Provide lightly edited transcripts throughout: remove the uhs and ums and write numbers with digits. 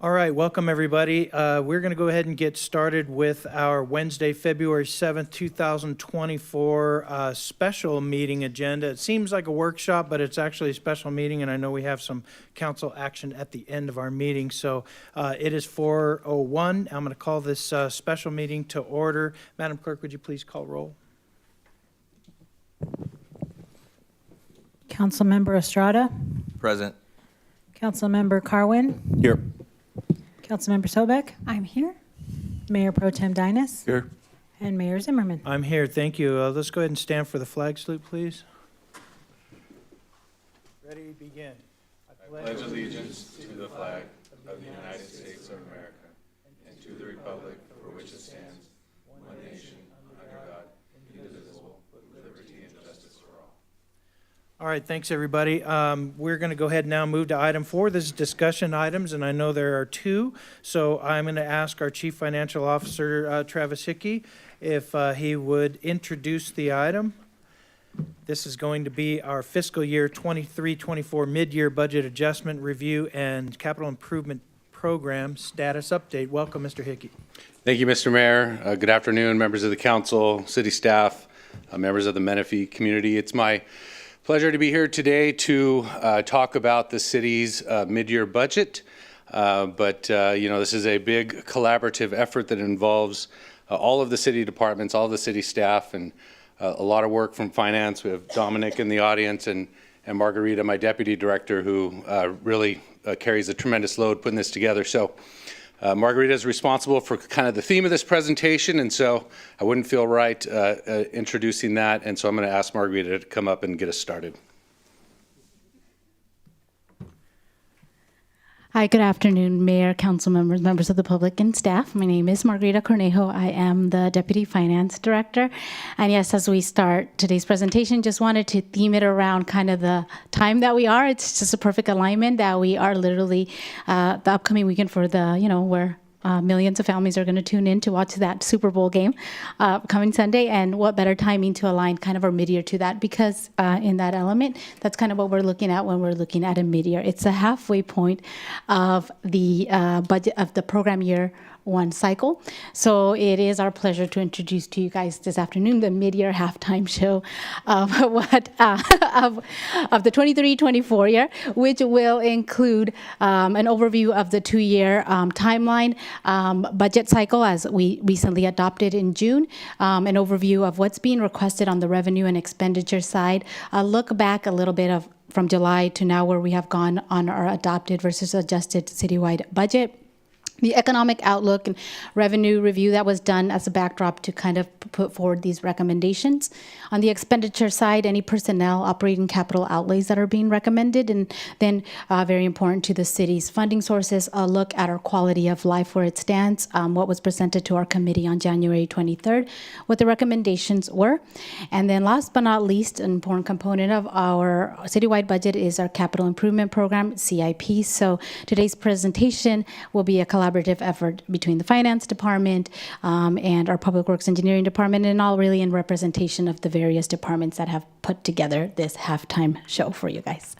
All right, welcome everybody. We're going to go ahead and get started with our Wednesday, February 7th, 2024 special meeting agenda. It seems like a workshop, but it's actually a special meeting, and I know we have some council action at the end of our meeting. So it is 4:01. I'm going to call this special meeting to order. Madam Clerk, would you please call roll? Councilmember Estrada, Present. Councilmember Carwin, Here. Councilmember Sobek, I'm here. Mayor Pro Tem Dinas, Here. and Mayor Zimmerman. I'm here, thank you. Let's go ahead and stand for the flag salute, please. Ready, begin. Pledge allegiance to the flag of the United States of America and to the republic for which it stands, one nation, under God, indivisible, with liberty and justice for all. All right, thanks, everybody. We're going to go ahead and now move to item 4. This is discussion items, and I know there are 2. So I'm going to ask our Chief Financial Officer, Travis Hickey, if he would introduce the item. This is going to be our fiscal year 23-24 mid-year budget adjustment review and capital improvement program status update. Welcome, Mr. Hickey. Thank you, Mr. Mayor. Good afternoon, members of the council, city staff, members of the Menifee community. It's my pleasure to be here today to talk about the city's mid-year budget. This is a big collaborative effort that involves all of the city departments, all of the city staff, and a lot of work from finance. We have Dominic in the audience and Margarita, my deputy director, who really carries a tremendous load putting this together. So Margarita is responsible for kind of the theme of this presentation, and so I wouldn't feel right introducing that, and so I'm going to ask Margarita to come up and get us started. Hi, good afternoon, Mayor, council members, members of the public, and staff. My name is Margarita Cornejo. I am the Deputy Finance Director. And yes, as we start today's presentation, just wanted to theme it around kind of the time that we are. It's just a perfect alignment that we are literally the upcoming weekend for the, where millions of families are going to tune in to watch that Super Bowl game coming Sunday. And what better timing to align kind of our mid-year to that, because in that element, that's kind of what we're looking at when we're looking at a mid-year. It's a halfway point of the budget of the program year 1 cycle. So it is our pleasure to introduce to you guys this afternoon the mid-year halftime show of of the 23-24 year, which will include an overview of the 2-year timeline budget cycle as we recently adopted in June, an overview of what's being requested on the revenue and expenditure side, a look back a little bit of from July to now where we have gone on our adopted versus adjusted citywide budget, the economic outlook and revenue review that was done as a backdrop to kind of put forward these recommendations. On the expenditure side, any personnel, operating capital outlays that are being recommended, and then very important to the city's funding sources, a look at our quality of life where it stands, what was presented to our committee on January 23rd, what the recommendations were. And then last but not least, an important component of our citywide budget is our capital improvement program, CIP. So today's presentation will be a collaborative effort between the finance department and our public works engineering department, and all really in representation of the various departments that have put together this halftime show for you guys.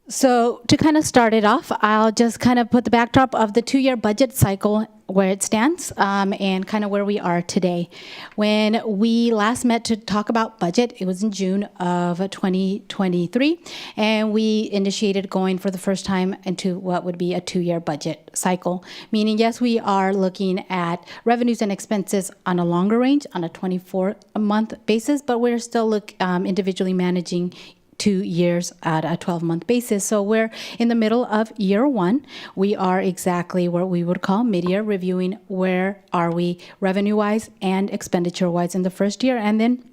So to kind of start it off, I'll just kind of put the backdrop of the 2-year budget cycle where it stands and kind of where we are today. When we last met to talk about budget, it was in June of 2023, and we initiated going for the first time into what would be a 2-year budget cycle, meaning, yes, we are looking at revenues and expenses on a longer range, on a 24-month basis, but we're still individually managing 2 years at a 12-month basis. So we're in the middle of year 1. We are exactly what we would call mid-year, reviewing where are we revenue-wise and expenditure-wise in the first year. And then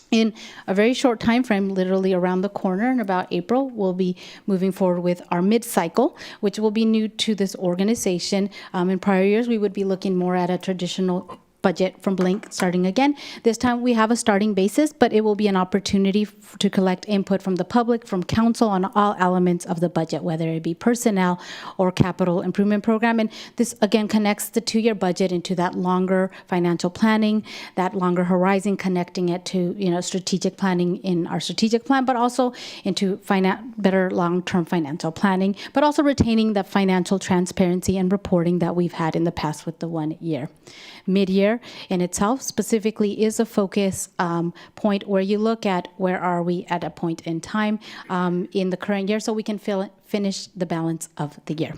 in a very short time frame, literally around the corner in about April, we'll be moving forward with our mid-cycle, which will be new to this organization. In prior years, we would be looking more at a traditional budget from blank starting again. This time we have a starting basis, but it will be an opportunity to collect input from the public, from council on all elements of the budget, whether it be personnel or capital improvement program. And this again connects the 2-year budget into that longer financial planning, that longer horizon, connecting it to strategic planning in our strategic plan, but also into better long-term financial planning, but also retaining the financial transparency and reporting that we've had in the past with the 1 year. Mid-year in itself specifically is a focus point where you look at where are we at a point in time in the current year so we can finish the balance of the year.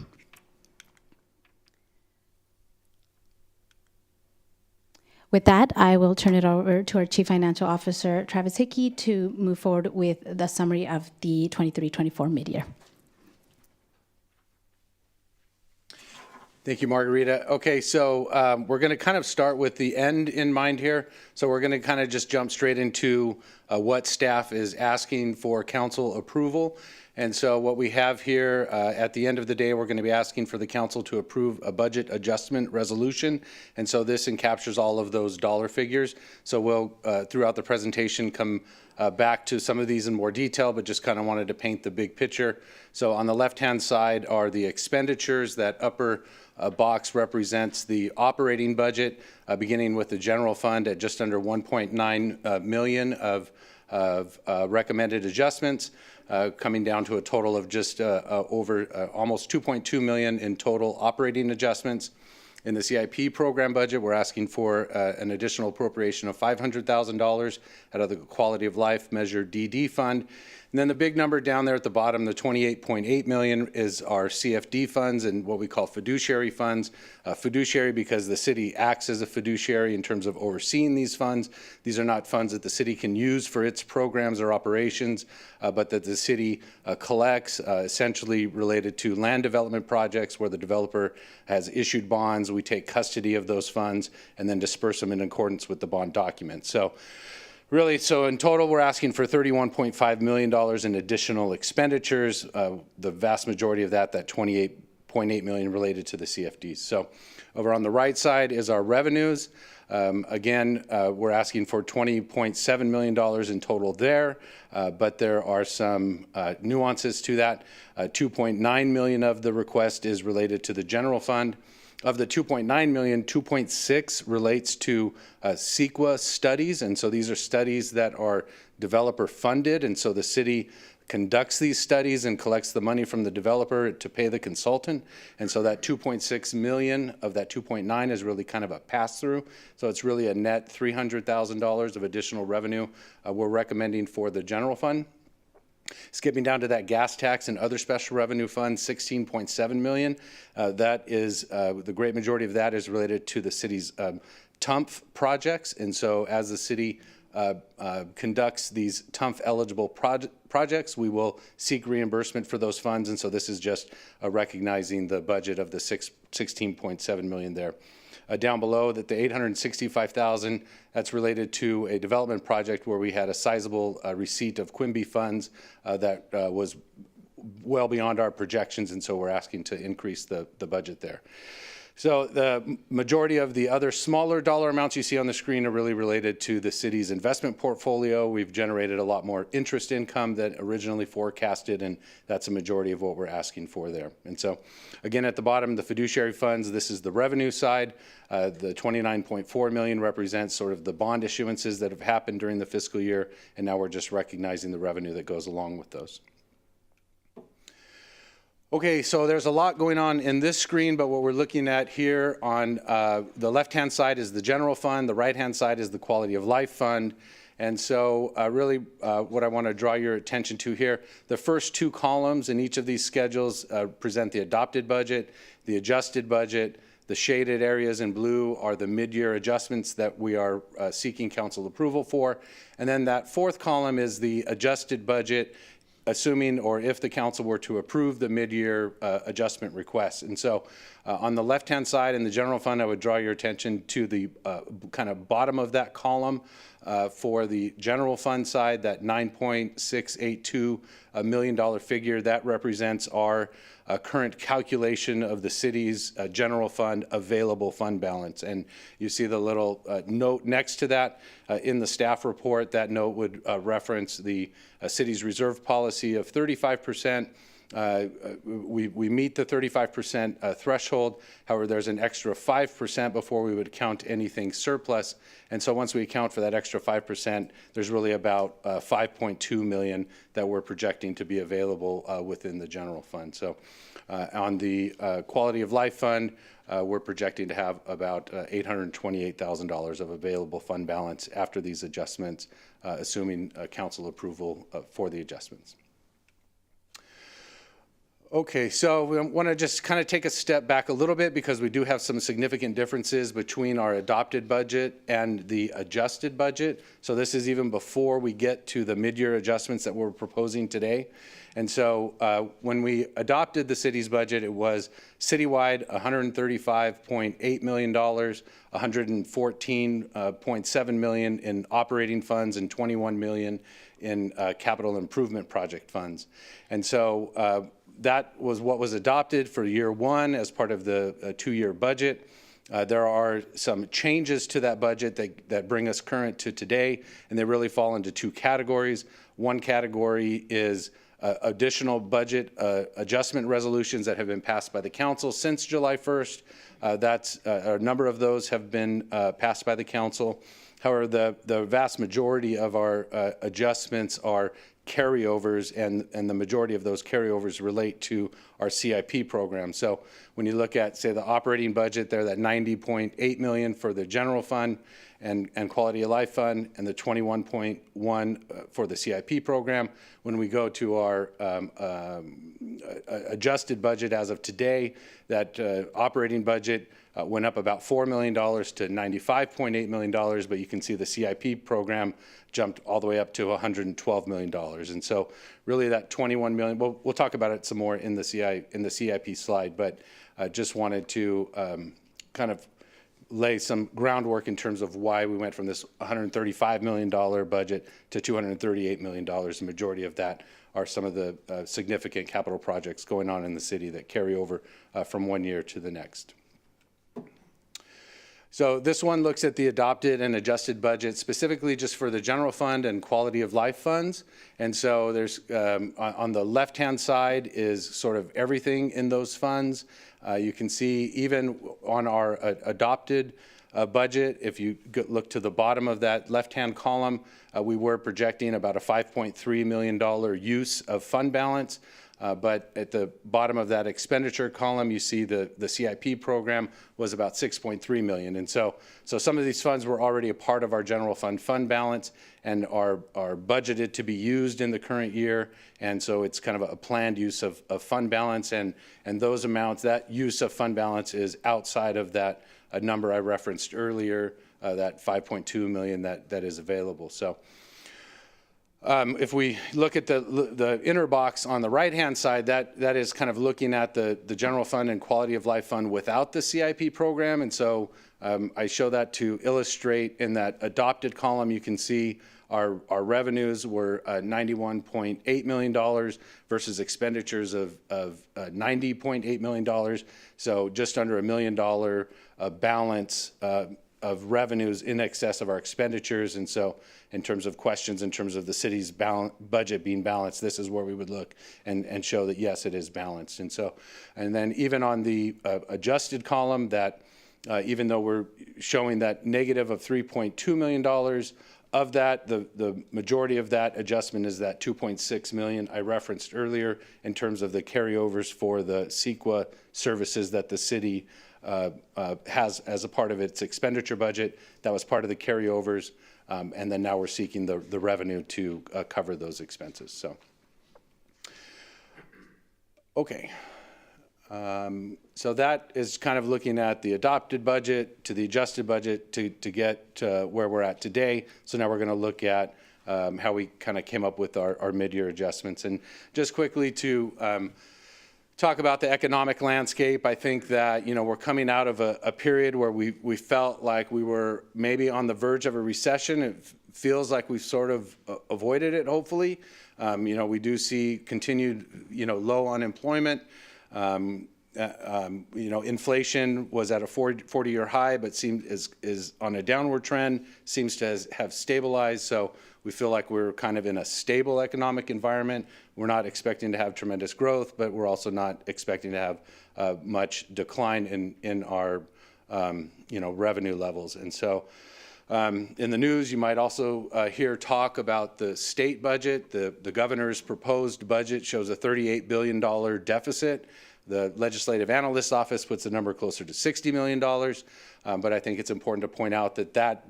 With that, I will turn it over to our Chief Financial Officer, Travis Hickey, to move forward with the summary of the 23-24 mid-year. Thank you, Margarita. Okay, so we're going to kind of start with the end in mind here. So we're going to kind of just jump straight into what staff is asking for council approval. And so what we have here at the end of the day, we're going to be asking for the council to approve a budget adjustment resolution. And so this encaptures all of those dollar figures. So we'll, throughout the presentation, come back to some of these in more detail, but just kind of wanted to paint the big picture. So on the left-hand side are the expenditures. That upper box represents the operating budget, beginning with the general fund at just under 1.9 million of recommended adjustments, coming down to a total of just over almost 2.2 million in total operating adjustments. In the CIP program budget, we're asking for an additional appropriation of $500,000 out of the Quality of Life Measure DD fund. And then the big number down there at the bottom, the 28.8 million, is our CFD funds and what we call fiduciary funds. Fiduciary because the city acts as a fiduciary in terms of overseeing these funds. These are not funds that the city can use for its programs or operations, but that the city collects, essentially related to land development projects where the developer has issued bonds. We take custody of those funds and then disperse them in accordance with the bond document. So really, so in total, we're asking for $31.5 million in additional expenditures. The vast majority of that 28.8 million related to the CFDs. So over on the right side is our revenues. Again, we're asking for $20.7 million in total there, but there are some nuances to that. 2.9 million of the request is related to the general fund. Of the 2.9 million, 2.6 relates to CEQA studies, and so these are studies that are developer funded, and so the city conducts these studies and collects the money from the developer to pay the consultant, and so that 2.6 million of that 2.9 is really kind of a pass-through, so it's really a net $300,000 of additional revenue we're recommending for the general fund. Skipping down to that gas tax and other special revenue fund, 16.7 million. That is, the great majority of that is related to the city's TUMF projects. And so as the city conducts these TUMF eligible projects, we will seek reimbursement for those funds. And so this is just recognizing the budget of the 16.7 million there. Down below that the 865,000, that's related to a development project where we had a sizable receipt of Quimby funds that was well beyond our projections, and so we're asking to increase the budget there. So the majority of the other smaller dollar amounts you see on the screen are really related to the city's investment portfolio. We've generated a lot more interest income than originally forecasted, and that's a majority of what we're asking for there. And so again, at the bottom, the fiduciary funds, this is the revenue side. The 29.4 million represents sort of the bond issuances that have happened during the fiscal year, and now we're just recognizing the revenue that goes along with those. Okay, so there's a lot going on in this screen, but what we're looking at here on the left-hand side is the general fund, the right-hand side is the quality of life fund. And so really what I want to draw your attention to here, the first two columns in each of these schedules present the adopted budget, the adjusted budget. The shaded areas in blue are the mid-year adjustments that we are seeking council approval for. And then that fourth column is the adjusted budget, assuming or if the council were to approve the mid-year adjustment request. And so on the left-hand side in the general fund, I would draw your attention to the kind of bottom of that column For the general fund side, that $9.682 million figure, that represents our current calculation of the city's general fund available fund balance. And you see the little note next to that in the staff report. That note would reference the city's reserve policy of 35%. We meet the 35% threshold. However, there's an extra 5% before we would count anything surplus. And so once we account for that extra 5%, there's really about $5.2 million that we're projecting to be available within the general fund. So on the quality of life fund, we're projecting to have about $828,000 of available fund balance after these adjustments, assuming council approval for the adjustments. Okay, so we want to just kind of take a step back a little bit because we do have some significant differences between our adopted budget and the adjusted budget. So this is even before we get to the mid-year adjustments that we're proposing today. And so when we adopted the city's budget, it was citywide $135.8 million, $114.7 million in operating funds, and $21 million in capital improvement project funds. And so that was what was adopted for year one as part of the two-year budget. There are some changes to that budget that bring us current to today, and they really fall into two categories. One category is additional budget adjustment resolutions that have been passed by the council since July 1st. A number of those have been passed by the council. However, the vast majority of our adjustments are carryovers, and the majority of those carryovers relate to our CIP program. So when you look at, say, the operating budget there, that $90.8 million for the general fund and quality of life fund, and the $21.1 for the CIP program. When we go to our adjusted budget as of today, that operating budget went up about $4 million to $95.8 million, but you can see the CIP program jumped all the way up to $112 million. And so really that $21 million, we'll talk about it some more in the CIP slide, but just wanted to kind of lay some groundwork in terms of why we went from this $135 million budget to $238 million. The majority of that are some of the significant capital projects going on in the city that carry over from one year to the next. So this one looks at the adopted and adjusted budget specifically just for the general fund and quality of life funds. And so there's on the left-hand side is sort of everything in those funds. You can see even on our adopted budget, if you look to the bottom of that left-hand column, we were projecting about a $5.3 million use of fund balance. But at the bottom of that expenditure column, you see the CIP program was about $6.3 million. And so some of these funds were already a part of our general fund balance and are budgeted to be used in the current year. And so it's kind of a planned use of fund balance. And those amounts, that use of fund balance is outside of that number I referenced earlier, that $5.2 million that is available. So if we look at the inner box on the right-hand side, that is kind of looking at the general fund and quality of life fund without the CIP program. And so I show that to illustrate in that adopted column, you can see our revenues were $91.8 million versus expenditures of $90.8 million. So just under $1 million balance of revenues in excess of our expenditures. And so in terms of questions, in terms of the city's budget being balanced, this is where we would look and show that, yes, it is balanced. And so, and then even on the adjusted column, that even though we're showing that negative of $3.2 million, of that, the majority of that adjustment is that $2.6 million I referenced earlier in terms of the carryovers for the CEQA services that the city has as a part of its expenditure budget. That was part of the carryovers, and then now we're seeking the revenue to cover those expenses. So, okay. So that is kind of looking at the adopted budget to the adjusted budget to get to where we're at today. So now we're going to look at how we kind of came up with our mid-year adjustments. And just quickly to talk about the economic landscape, I think that, you know, we're coming out of a period where we felt like we were maybe on the verge of a recession. It feels like we've sort of avoided it, hopefully. We do see continued, low unemployment. Inflation was at a 40-year high, but is on a downward trend, seems to have stabilized. So we feel like we're kind of in a stable economic environment. We're not expecting to have tremendous growth, but we're also not expecting to have much decline in our, revenue levels. And so in the news, you might also hear talk about the state budget. The governor's proposed budget shows a $38 billion deficit. The Legislative Analyst's Office puts the number closer to $60 million. But I think it's important to point out that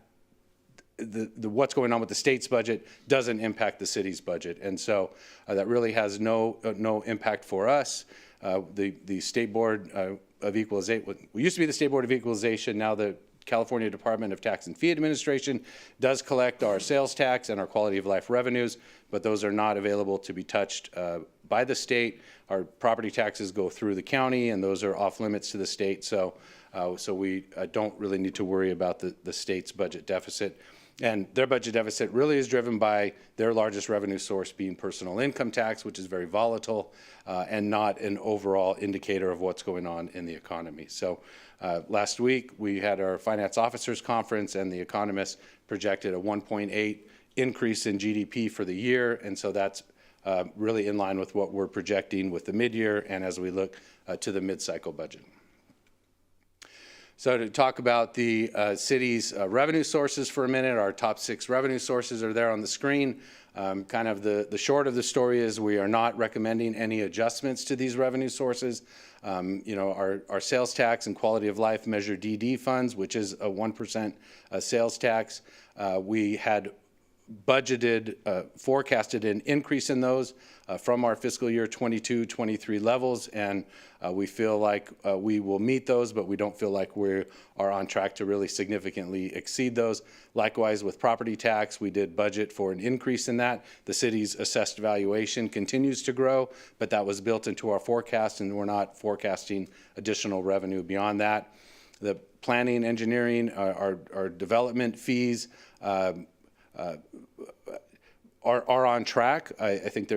what's going on with the state's budget doesn't impact the city's budget. And so that really has no impact for us. The State Board of Equalization, we used to be the State Board of Equalization, now the California Department of Tax and Fee Administration does collect our sales tax and our quality of life revenues, but those are not available to be touched by the state. Our property taxes go through the county, and those are off limits to the state. So we don't really need to worry about the state's budget deficit. And their budget deficit really is driven by their largest revenue source being personal income tax, which is very volatile and not an overall indicator of what's going on in the economy. So last week we had our finance officers conference, and the economists projected a 1.8 increase in GDP for the year. And so that's really in line with what we're projecting with the mid-year and as we look to the mid-cycle budget. So to talk about the city's revenue sources for a minute, our top 6 revenue sources are there on the screen. Kind of the short of the story is we are not recommending any adjustments to these revenue sources. Our sales tax and quality of life measure DD funds, which is a 1% sales tax. We had budgeted, forecasted an increase in those from our fiscal year 22-23 levels, and we feel like we will meet those, but we don't feel like we are on track to really significantly exceed those. Likewise, with property tax, we did budget for an increase in that. The city's assessed valuation continues to grow, but that was built into our forecast, and we're not forecasting additional revenue beyond that. The planning, engineering, our development fees are on track. I think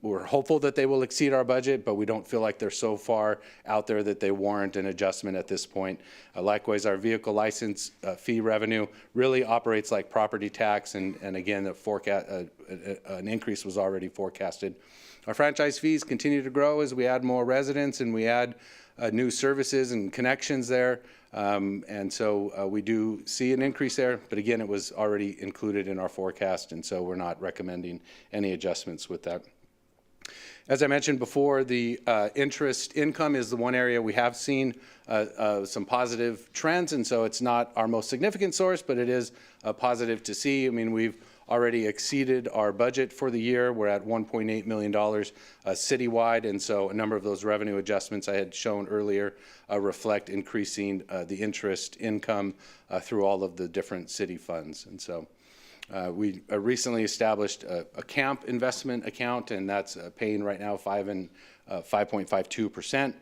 we're hopeful that they will exceed our budget, but we don't feel like they're so far out there that they warrant an adjustment at this point. Likewise, our vehicle license fee revenue really operates like property tax, and again, the forecast, an increase was already forecasted. Our franchise fees continue to grow as we add more residents and we add new services and connections there. And so we do see an increase there, but again, it was already included in our forecast, and so we're not recommending any adjustments with that. As I mentioned before, the interest income is the one area we have seen some positive trends, and so it's not our most significant source, but it is positive to see. I mean, we've already exceeded our budget for the year. We're at $1.8 million citywide, and so a number of those revenue adjustments I had shown earlier reflect increasing the interest income through all of the different city funds. And so we recently established a CAMP investment account, and that's paying right now 5.52%.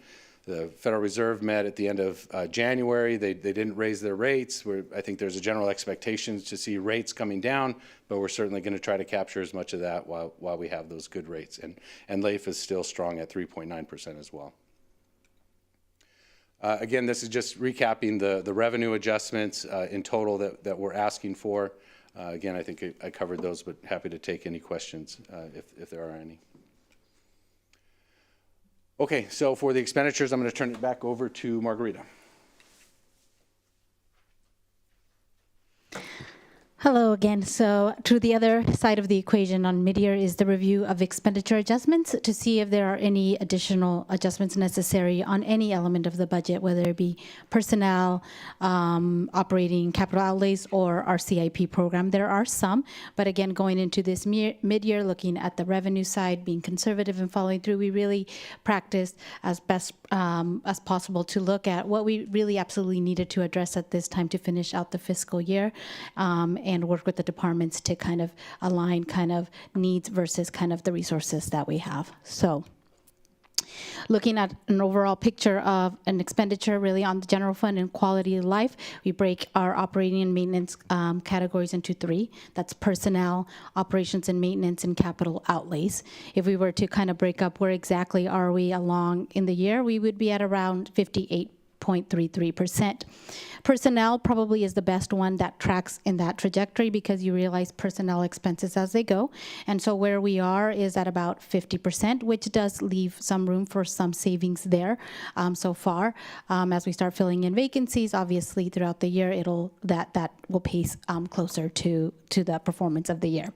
The Federal Reserve met at the end of January. They didn't raise their rates. I think there's a general expectation to see rates coming down, but we're certainly going to try to capture as much of that while we have those good rates. And LAIF is still strong at 3.9% as well. Again, this is just recapping the revenue adjustments in total that we're asking for. Again, I think I covered those, but happy to take any questions if there are any. Okay, so for the expenditures, I'm going to turn it back over to Margarita. Hello again. So to the other side of the equation on mid-year is the review of expenditure adjustments to see if there are any additional adjustments necessary on any element of the budget, whether it be personnel, operating capital outlays, or our CIP program. There are some, but again, going into this mid-year, looking at the revenue side, being conservative and following through, we really practiced as best as possible to look at what we really absolutely needed to address at this time to finish out the fiscal year. And work with the departments to kind of align kind of needs versus kind of the resources that we have. So Looking at an overall picture of an expenditure really on the general fund and quality of life, we break our operating and maintenance categories into three. That's personnel, operations and maintenance, and capital outlays. If we were to kind of break up where exactly are we along in the year, we would be at around 58.33%. Personnel probably is the best one that tracks in that trajectory because you realize personnel expenses as they go. And so where we are is at about 50%, which does leave some room for some savings there so far. As we start filling in vacancies, obviously throughout the year, that will pace closer to the performance of the year.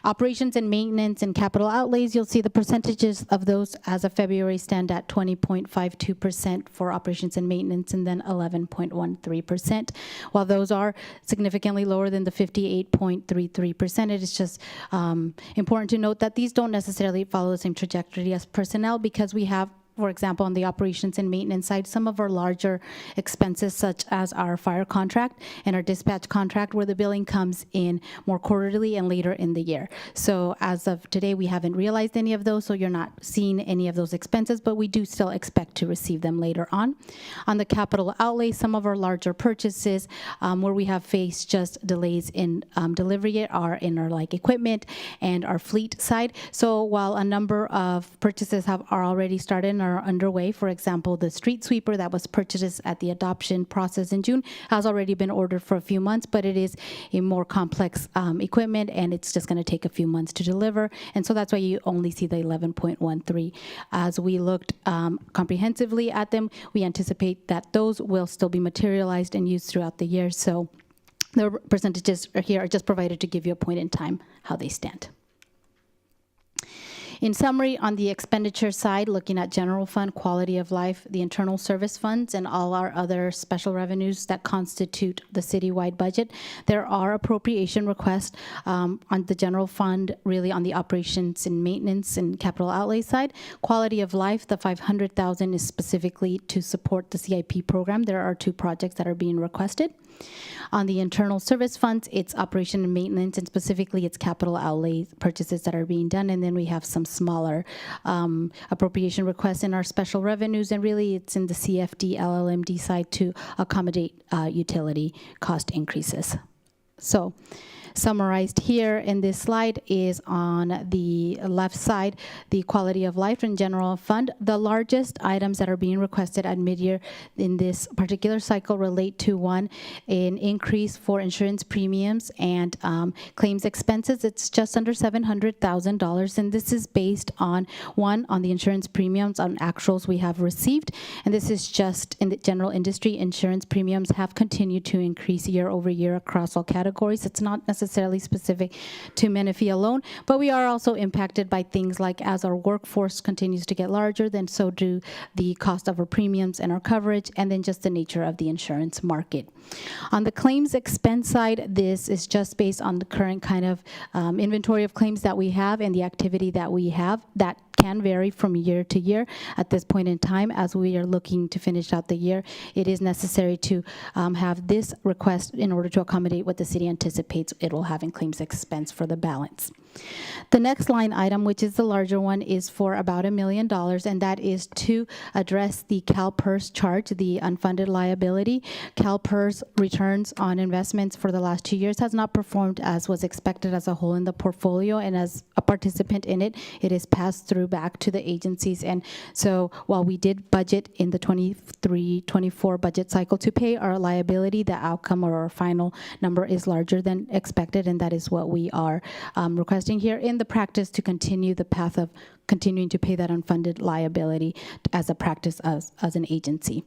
Operations and maintenance and capital outlays, you'll see the percentages of those as of February stand at 20.52% for operations and maintenance, and then 11.13%. While those are significantly lower than the 58.33%, it is just important to note that these don't necessarily follow the same trajectory as personnel because we have, for example, on the operations and maintenance side, some of our larger expenses, such as our fire contract and our dispatch contract, where the billing comes in more quarterly and later in the year. So as of today, we haven't realized any of those, so you're not seeing any of those expenses, but we do still expect to receive them later on. On the capital outlay, some of our larger purchases where we have faced just delays in delivery are in our equipment and our fleet side. So while a number of purchases are already started and are underway. For example, the street sweeper that was purchased at the adoption process in June has already been ordered for a few months, but it is a more complex equipment and it's just going to take a few months to deliver. And so that's why you only see the 11.13. As we looked comprehensively at them, we anticipate that those will still be materialized and used throughout the year. So the percentages here are just provided to give you a point in time how they stand. In summary, on the expenditure side, looking at general fund, quality of life, the internal service funds, and all our other special revenues that constitute the citywide budget, there are appropriation requests on the general fund, really on the operations and maintenance and capital outlay side. Quality of life, the $500,000 is specifically to support the CIP program. There are 2 projects that are being requested. On the internal service funds, it's operation and maintenance, and specifically it's capital outlay purchases that are being done. And then we have some smaller appropriation requests in our special revenues, and really it's in the CFD, LLMD side to accommodate utility cost increases. So summarized here in this slide is on the left side, the quality of life and general fund. The largest items that are being requested at mid-year in this particular cycle relate to one, an increase for insurance premiums and claims expenses. It's just under $700,000, and this is based on on the insurance premiums on actuals we have received, and this is just in the general industry. Insurance premiums have continued to increase year over year across all categories. It's not necessarily specific to Menifee alone, but we are also impacted by things like as our workforce continues to get larger, then so do the cost of our premiums and our coverage, and then just the nature of the insurance market. On the claims expense side, this is just based on the current kind of inventory of claims that we have and the activity that we have. That can vary from year to year. At this point in time, as we are looking to finish out the year, it is necessary to have this request in order to accommodate what the city anticipates it will have in claims expense for the balance. The next line item, which is the larger one, is for about $1 million, and that is to address the CalPERS charge, the unfunded liability. CalPERS returns on investments for the last 2 years has not performed as was expected as a whole in the portfolio, and as a participant in it, it is passed through back to the agencies. And so while we did budget in the 23-24 budget cycle to pay our liability, the outcome or our final number is larger than expected, and that is what we are requesting here in the practice to continue the path of continuing to pay that unfunded liability as a practice as an agency.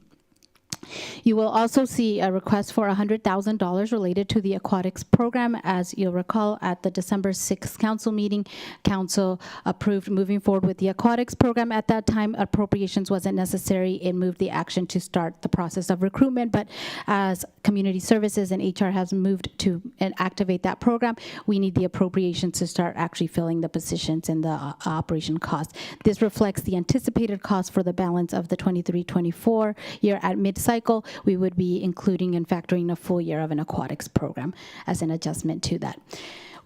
You will also see a request for $100,000 related to the aquatics program. As you'll recall, at the December 6th council meeting, council approved moving forward with the aquatics program. At that time, appropriations wasn't necessary. It moved the action to start the process of recruitment, but as community services and HR has moved to activate that program, we need the appropriations to start actually filling the positions and the operation costs. This reflects the anticipated cost for the balance of the 23-24 year. At mid-cycle, we would be including and factoring a full year of an aquatics program as an adjustment to that.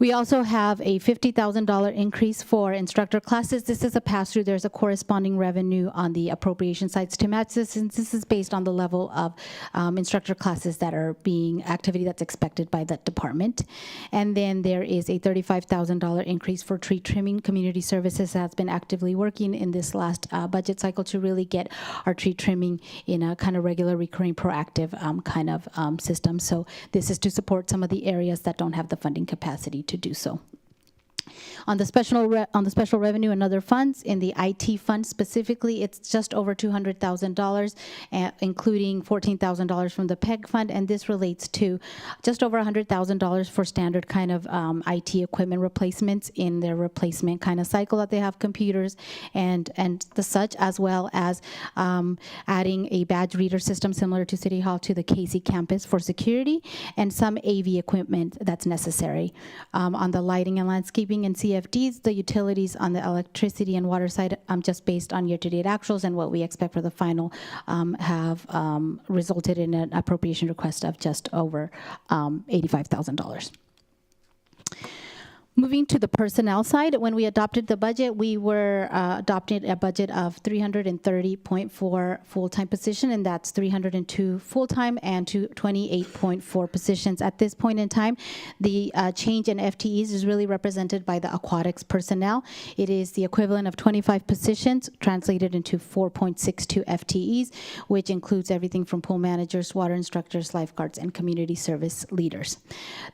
We also have a $50,000 increase for instructor classes. This is a pass-through. There's a corresponding revenue on the appropriation sides to match this, since this is based on the level of instructor classes that are being activity that's expected by that department. And then there is a $35,000 increase for tree trimming. Community Services has been actively working in this last budget cycle to really get our tree trimming in a kind of regular, recurring, proactive kind of system. So this is to support some of the areas that don't have the funding capacity to do so. On the special revenue and other funds, in the IT fund specifically, it's just over $200,000, including $14,000 from the PEG fund, and this relates to just over $100,000 for standard kind of IT equipment replacements in their replacement kind of cycle that they have, computers and the such, as well as adding a badge reader system similar to City Hall to the Casey campus for security, and some AV equipment that's necessary. On the lighting and landscaping and CFDs, the utilities on the electricity and water side, just based on year-to-date actuals and what we expect for the final, have resulted in an appropriation request of just over $85,000. Moving to the personnel side, when we adopted the budget, we were adopting a budget of 330.4 full-time position, and that's 302 full-time and 28.4 positions. At this point in time, the change in FTEs is really represented by the aquatics personnel. It is the equivalent of 25 positions translated into 4.62 FTEs, which includes everything from pool managers, water instructors, lifeguards, and community service leaders.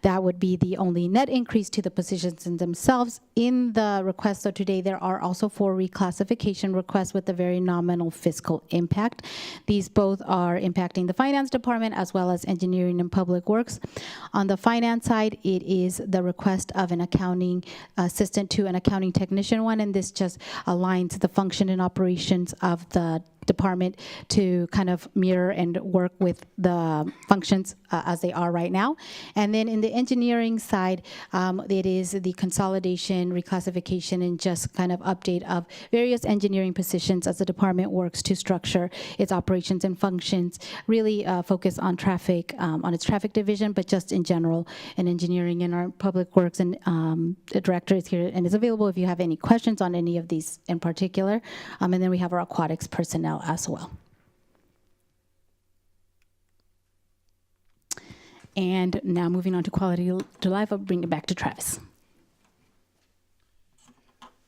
That would be the only net increase to the positions in themselves. In the request, so today there are also 4 reclassification requests with a very nominal fiscal impact. These both are impacting the finance department as well as engineering and public works. On the finance side, it is the request of an accounting assistant to an accounting technician one, and this just aligns the function and operations of the department to kind of mirror and work with the functions as they are right now. And then in the engineering side, it is the consolidation, reclassification, and just kind of update of various engineering positions as the department works to structure its operations and functions, really focus on traffic, on its traffic division, but just in general in engineering. And our public works and the director is here and is available if you have any questions on any of these in particular. And then we have our aquatics personnel as well. And now moving on to quality of life, I'll bring it back to Travis.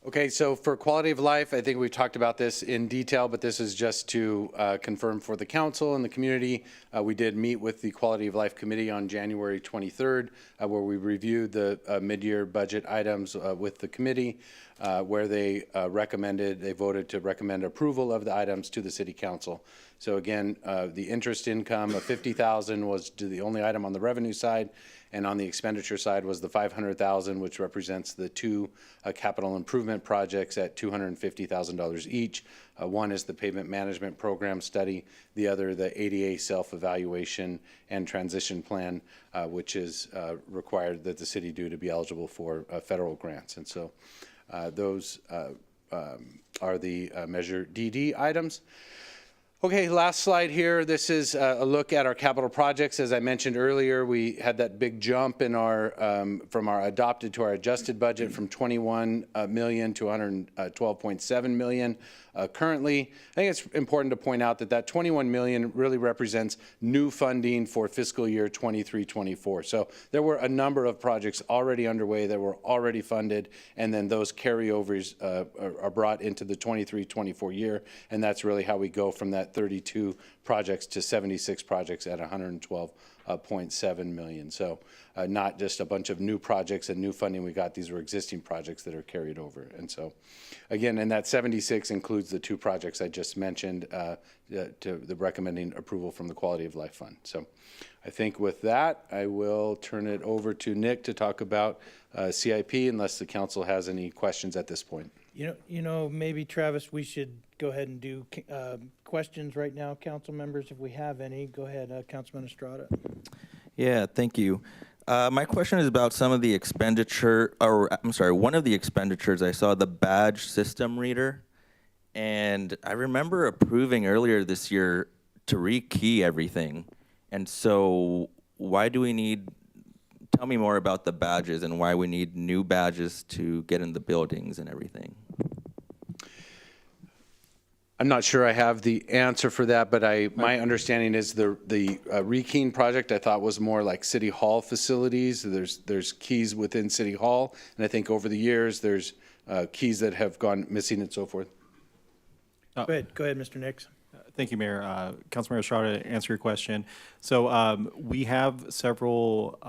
Okay, so for quality of life, I think we've talked about this in detail, but this is just to confirm for the council and the community. We did meet with the Quality of Life Committee on January 23rd, where we reviewed the mid-year budget items with the committee, where they voted to recommend approval of the items to the city council. So again, the interest income of $50,000 was the only item on the revenue side, and on the expenditure side was the $500,000, which represents the 2 capital improvement projects at $250,000 each. One is the pavement management program study, the other the ADA self-evaluation and transition plan, which is required that the city do to be eligible for federal grants. And so those are the Measure DD items. Okay, last slide here. This is a look at our capital projects. As I mentioned earlier, we had that big jump in our from our adopted to our adjusted budget from 21 million to 112.7 million. Currently, I think it's important to point out that that 21 million really represents new funding for fiscal year 23-24. So there were a number of projects already underway that were already funded, and then those carryovers are brought into the 23-24 year, and that's really how we go from that 32 projects to 76 projects at 112.7 million. So not just a bunch of new projects and new funding we got, these were existing projects that are carried over. And so again, and that 76 includes the 2 projects I just mentioned to the recommending approval from the Quality of Life Fund. So I think with that, I will turn it over to Nick to talk about CIP unless the council has any questions at this point. You know, maybe Travis, we should go ahead and do questions right now, council members, if we have any. Go ahead, Councilman Estrada. Yeah, thank you. My question is about some of the expenditure, or I'm sorry, one of the expenditures. I saw the badge system reader, and I remember approving earlier this year to rekey everything. And so why do we need tell me more about the badges and why we need new badges to get in the buildings and everything. I'm not sure I have the answer for that, but my understanding is the Rekeying project I thought was more like City Hall facilities. There's keys within City Hall, and I think over the years there's keys that have gone missing and so forth. Go ahead, Mr. Nix. Thank you, Mayor. Councilmember Estrada, to answer your question. So we have several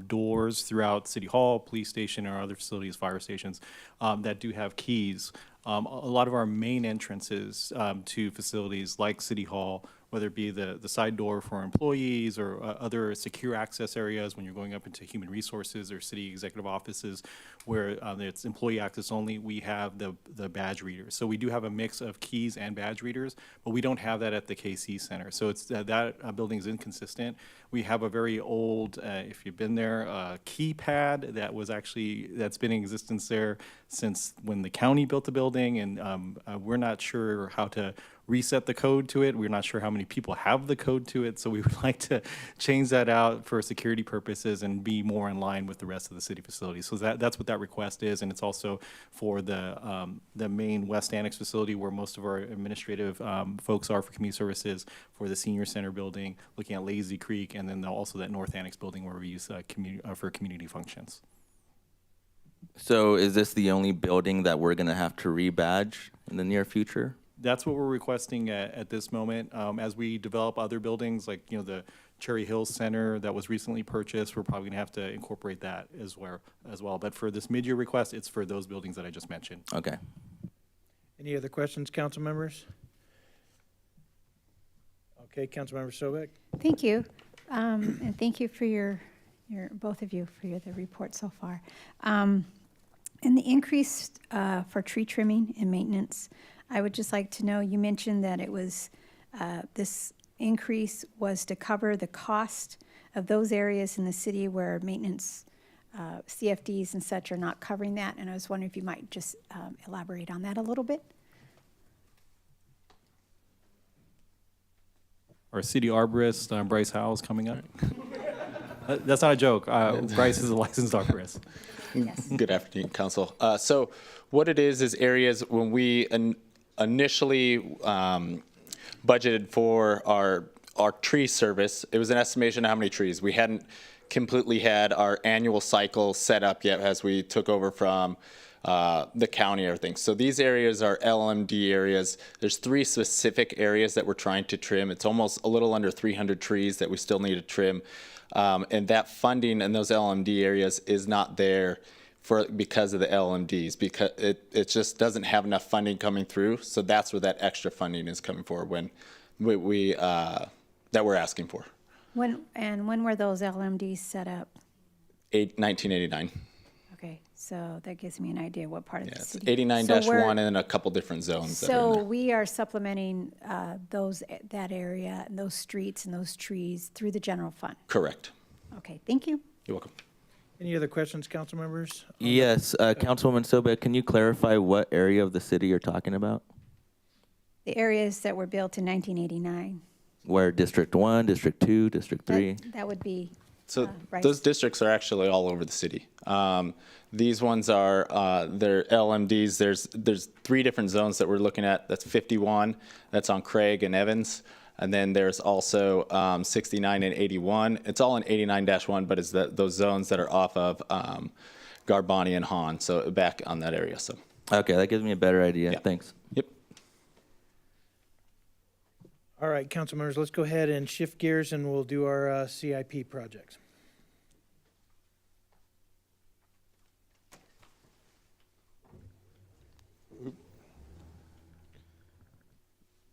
doors throughout City Hall, police station, or other facilities, fire stations, that do have keys. A lot of our main entrances to facilities like City Hall, whether it be the side door for employees or other secure access areas when you're going up into human resources or city executive offices where it's employee access only, we have the badge readers. So we do have a mix of keys and badge readers, but we don't have that at the KC Center. So it's that building is inconsistent. We have a very old, if you've been there, keypad that's been in existence there since when the county built the building, and we're not sure how to reset the code to it. We're not sure how many people have the code to it, so we would like to change that out for security purposes and be more in line with the rest of the city facilities. So that's what that request is, and it's also for the main West Annex facility where most of our administrative folks are for community services, for the senior center building, looking at Lazy Creek, and then also that North Annex building where we use for community functions. So is this the only building that we're going to have to rebadge in the near future? That's what we're requesting at this moment. As we develop other buildings, like the Cherry Hills Center that was recently purchased, we're probably gonna have to incorporate that as well. But for this mid-year request, it's for those buildings that I just mentioned. Okay. Any other questions, council members? Okay, Councilmember Sobek. Thank you, and thank you for your both of you for the report so far. And the increase for tree trimming and maintenance, I would just like to know, you mentioned that it was, this increase was to cover the cost of those areas in the city where maintenance, CFDs and such are not covering that, and I was wondering if you might just elaborate on that a little bit. Our city arborist, Bryce Howell, is coming up. That's not a joke. Bryce is a licensed arborist. Yes. Good afternoon, Council. So what it is areas when we initially budgeted for our tree service, it was an estimation of how many trees. We hadn't completely had our annual cycle set up yet as we took over from the county and everything. So these areas are LMD areas. There's 3 specific areas that we're trying to trim. It's almost a little under 300 trees that we still need to trim. And that funding in those LMD areas is not there because of the LMDs, because it just doesn't have enough funding coming through. So that's where that extra funding is coming for when we that we're asking for. When were those LMDs set up? 1989. Okay, so that gives me an idea what part of Yeah, the it's city. 89-1 and then a couple different zones. that are in So there. we are supplementing that area and those streets and those trees through the general fund. Correct. Okay, thank you. You're welcome. Any other questions, council members? Yes, Councilwoman Sobek, can you clarify what area of the city you're talking about? The areas that were built in 1989. Where District 1, District 2, District 3? That would be, So Bryce. those districts are actually all over the city. These ones are they're LMDs. There's 3 different zones that we're looking at. That's 51. That's on Craig and Evans. And then there's also 69 and 81. It's all in 89-1, but it's those zones that are off of Garbani and Hahn, so back on that area. So Okay, that gives me a better idea. Yeah. Thanks. yep. All right, council members, let's go ahead and shift gears and we'll do our CIP projects.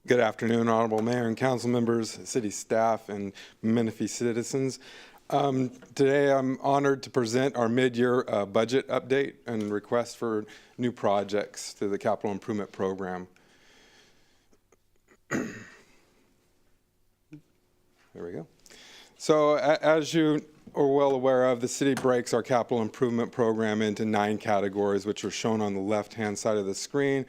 Good afternoon, Honorable Mayor and council members, city staff, and Menifee citizens. Today, I'm honored to present our mid-year budget update and request for new projects to the capital improvement program. There we go. So as you are well aware of, the city breaks our capital improvement program into 9 categories, which are shown on the left-hand side of the screen.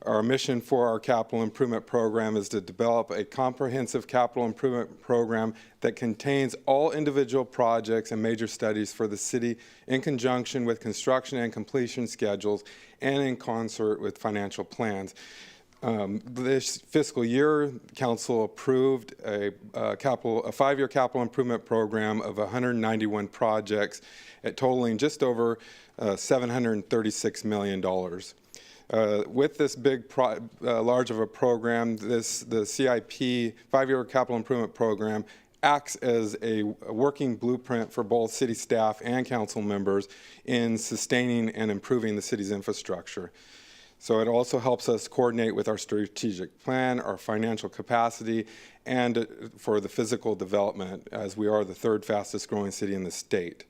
Our mission for our capital improvement program is to develop a comprehensive capital improvement program that contains all individual projects and major studies for the city in conjunction with construction and completion schedules and in concert with financial plans. This fiscal year, council approved a 5-year capital improvement program of 191 projects totaling just over $736 million. With this big, large of a program, the CIP, 5-year capital improvement program, acts as a working blueprint for both city staff and council members in sustaining and improving the city's infrastructure. So it also helps us coordinate with our strategic plan, our financial capacity, and for the physical development, as we are the 3rd fastest growing city in the state.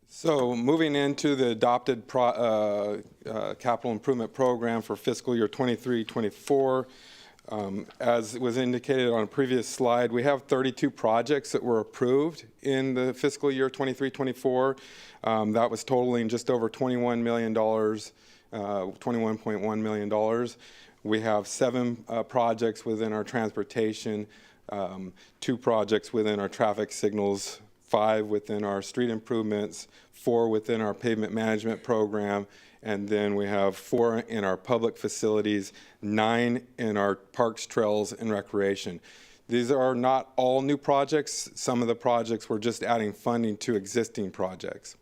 So moving into the adopted capital improvement program for fiscal year 23-24, as was indicated on a previous slide, we have 32 projects that were approved in the fiscal year 23-24. That was totaling just over $21 million, $21.1 million. We have 7 projects within our transportation, 2 projects within our traffic signals, 5 within our street improvements, 4 within our pavement management program, and then we have 4 in our public facilities, 9 in our parks, trails, and recreation. These are not all new projects. Some of the projects we're just adding funding to existing projects.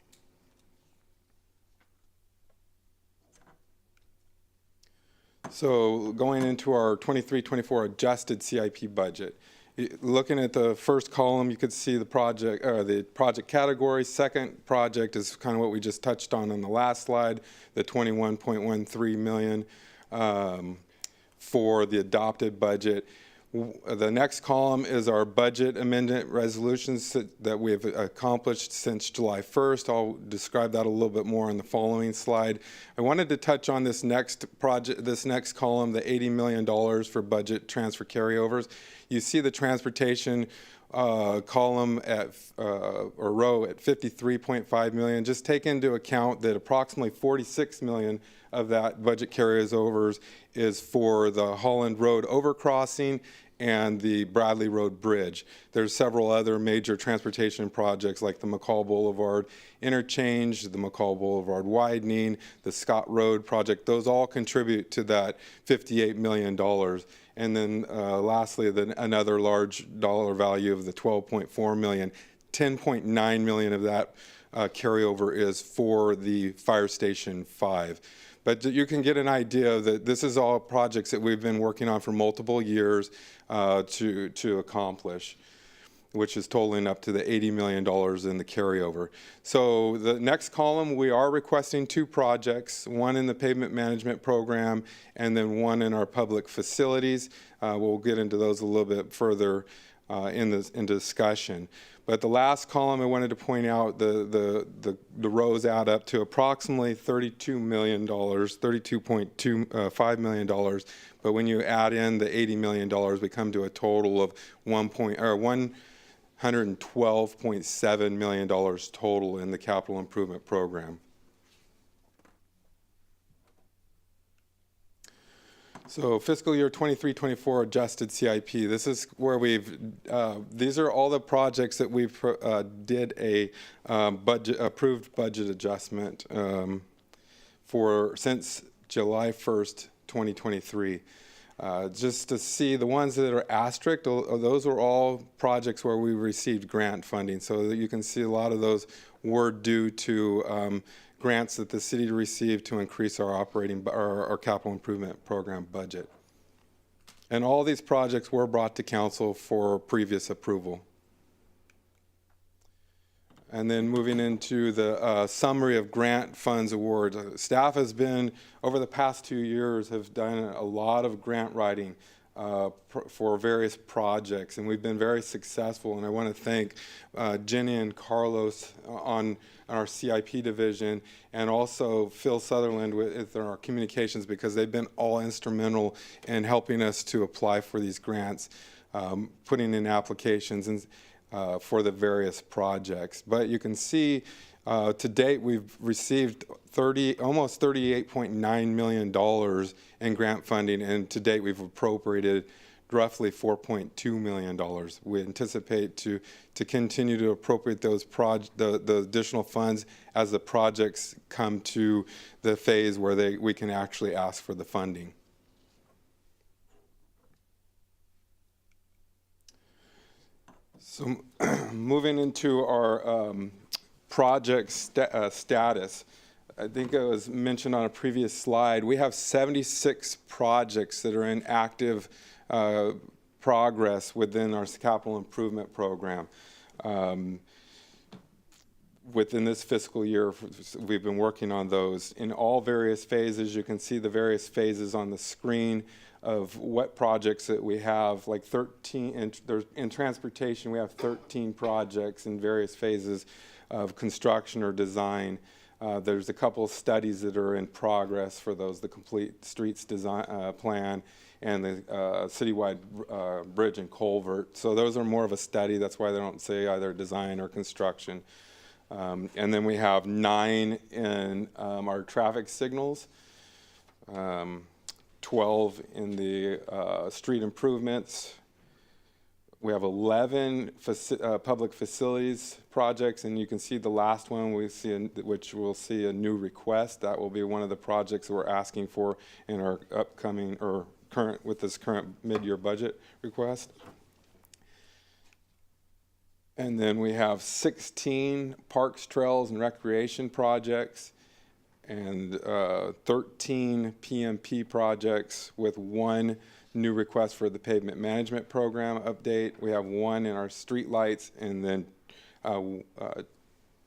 So going into our 23-24 adjusted CIP budget, looking at the first column, you could see the project category. Second project is kind of what we just touched on the last slide, the $21.13 million for the adopted budget. The next column is our budget amendment resolutions that we have accomplished since July 1st. I'll describe that a little bit more on the following slide. I wanted to touch on this next project, this next column, the $80 million for budget transfer carryovers. You see the transportation column at or row at $53.5 million. Just take into account that approximately $46 million of that budget carryovers is for the Holland Road overcrossing and the Bradley Road Bridge. There's several other major transportation projects like the McCall Boulevard interchange, the McCall Boulevard widening, the Scott Road project. Those all contribute to that $58 million. And then lastly, another large dollar value of the $12.4 million, $10.9 million of that carryover is for the Fire Station 5. But you can get an idea that this is all projects that we've been working on for multiple years to accomplish, which is totaling up to the $80 million in the carryover. So the next column, we are requesting 2 projects, one in the pavement management program and then one in our public facilities. We'll get into those a little bit further in discussion. But the last column I wanted to point out, the rows add up to approximately $32 million, $32.25 million. But when you add in the $80 million, we come to a total of $112.7 million total in the capital improvement program. So fiscal year 23-24 adjusted CIP. This is where these are all the projects that we've did a approved budget adjustment for since July 1st, 2023. Just to see the ones that are asterisk, those are all projects where we received grant funding. So that you can see a lot of those were due to grants that the city received to increase our our capital improvement program budget. And all these projects were brought to council for previous approval. And then moving into the summary of grant funds awards. Staff has been, over the past 2 years, have done a lot of grant writing for various projects, and we've been very successful. And I want to thank Jenny and Carlos on our CIP division, and also Phil Sutherland with our communications, because they've been all instrumental in helping us to apply for these grants, putting in applications. And for the various projects. But you can see to date we've received almost $38.9 million in grant funding, and to date we've appropriated roughly $4.2 million. We anticipate to continue to appropriate those the additional funds as the projects come to the phase where we can actually ask for the funding. So moving into our project status, I think it was mentioned on a previous slide, we have 76 projects that are in active progress within our capital improvement program. Within this fiscal year, we've been working on those in all various phases. You can see the various phases on the screen of what projects that we have, like 13, in transportation we have 13 projects in various phases of construction or design. There's a couple of studies that are in progress for those, the complete streets design plan and the citywide bridge and culvert. So those are more of a study, that's why they don't say either design or construction. And then we have 9 in our traffic signals, 12 in the street improvements. We have 11 public facilities projects, and you can see the last one which we'll see a new request. That will be one of the projects we're asking for in our upcoming or current mid-year budget request. And then we have 16 parks, trails, and recreation projects, and 13 PMP projects with 1 new request for the pavement management program update. We have 1 in our street lights, and then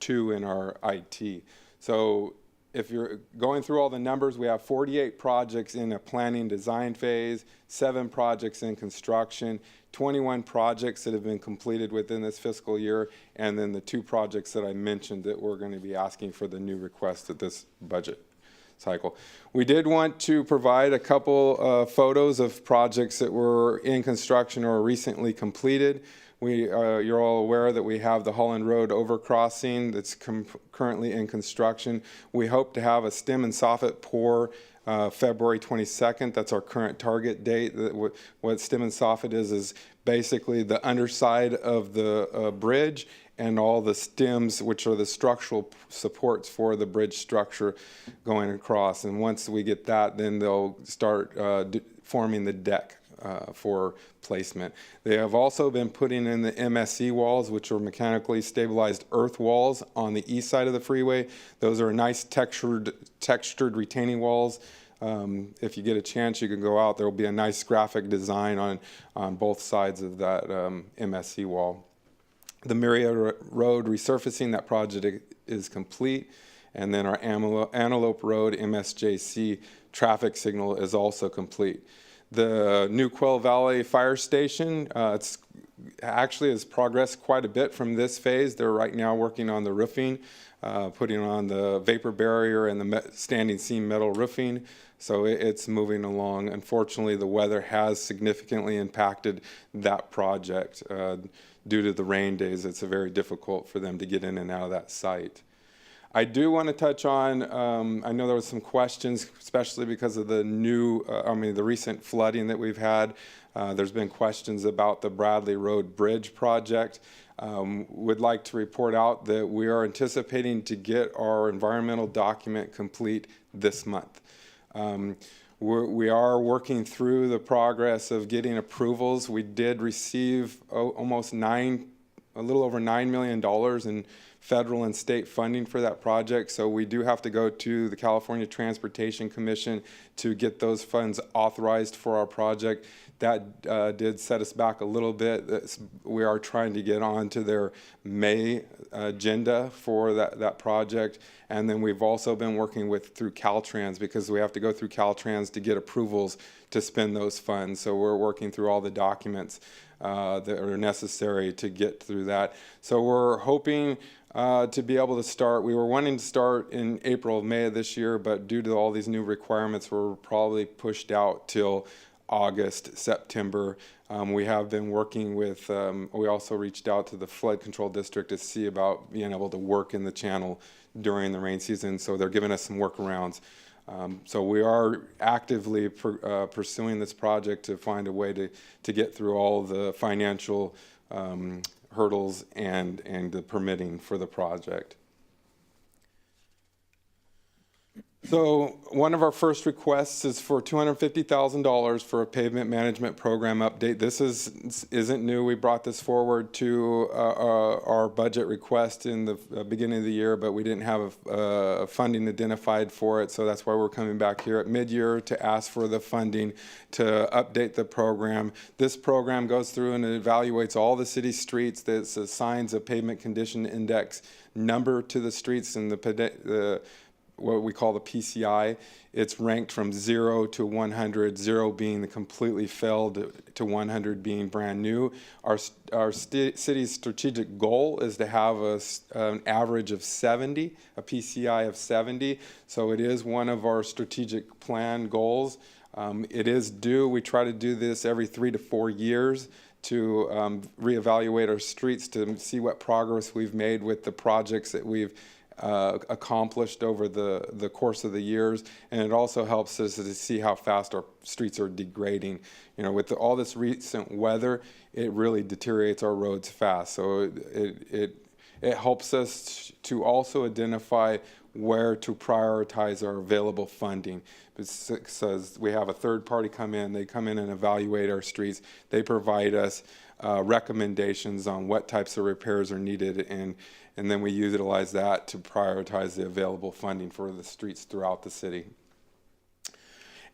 2 in our IT. So if you're going through all the numbers, we have 48 projects in a planning design phase, 7 projects in construction, 21 projects that have been completed within this fiscal year, and then the 2 projects that I mentioned that we're going to be asking for the new request at this budget cycle. We did want to provide a couple photos of projects that were in construction or recently completed. You're all aware that we have the Holland Road overcrossing that's currently in construction. We hope to have a stem and soffit pour February 22nd. That's our current target date. What stem and soffit is basically the underside of the bridge and all the stems, which are the structural supports for the bridge structure going across. And once we get that, then they'll start forming the deck for placement. They have also been putting in the MSE walls, which are mechanically stabilized earth walls on the east side of the freeway. Those are nice textured retaining walls. If you get a chance, you can go out. There will be a nice graphic design on both sides of that MSE wall. The Myria Road resurfacing, that project is complete. And then our Antelope Road MSJC traffic signal is also complete. The new Quail Valley Fire Station, it's actually has progressed quite a bit from this phase. They're right now working on the roofing, putting on the vapor barrier and the standing seam metal roofing. So it's moving along. Unfortunately, the weather has significantly impacted that project. Due to the rain days, it's very difficult for them to get in and out of that site. I do want to touch on, I know there was some questions, especially because of the the recent flooding that we've had. There's been questions about the Bradley Road Bridge project. Would like to report out that we are anticipating to get our environmental document complete this month. We are working through the progress of getting approvals. We did receive a little over $9 million in federal and state funding for that project. So we do have to go to the California Transportation Commission to get those funds authorized for our project. That did set us back a little bit. We are trying to get onto their May agenda for that project. And then we've also been working through Caltrans, because we have to go through Caltrans to get approvals to spend those funds. So we're working through all the documents that are necessary to get through that. So we're hoping to be able to start. We were wanting to start in April, May of this year, but due to all these new requirements, we're probably pushed out till August, September. We have been working with, we also reached out to the flood control district to see about being able to work in the channel during the rain season, so they're giving us some workarounds. So we are actively pursuing this project to find a way to get through all the financial hurdles and the permitting for the project. So one of our first requests is for $250,000 for a pavement management program update. This isn't new. We brought this forward to our budget request in the beginning of the year, but we didn't have funding identified for it. So that's why we're coming back here at mid-year to ask for the funding to update the program. This program goes through and evaluates all the city streets. That assigns a pavement condition index number to the streets and the what we call the PCI. It's ranked from 0 to 100, 0 being the completely failed to 100 being brand new. Our city's strategic goal is to have an average of 70, a PCI of 70. So it is one of our strategic plan goals. It is due. We try to do this every 3 to 4 years to reevaluate our streets to see what progress we've made with the projects that we've accomplished over the course of the years, and it also helps us to see how fast our streets are degrading. You know, with all this recent weather, it really deteriorates our roads fast. So it helps us to also identify where to prioritize our available funding. It says we have a third party come in, they come in and evaluate our streets. They provide us recommendations on what types of repairs are needed, and then we utilize that to prioritize the available funding for the streets throughout the city.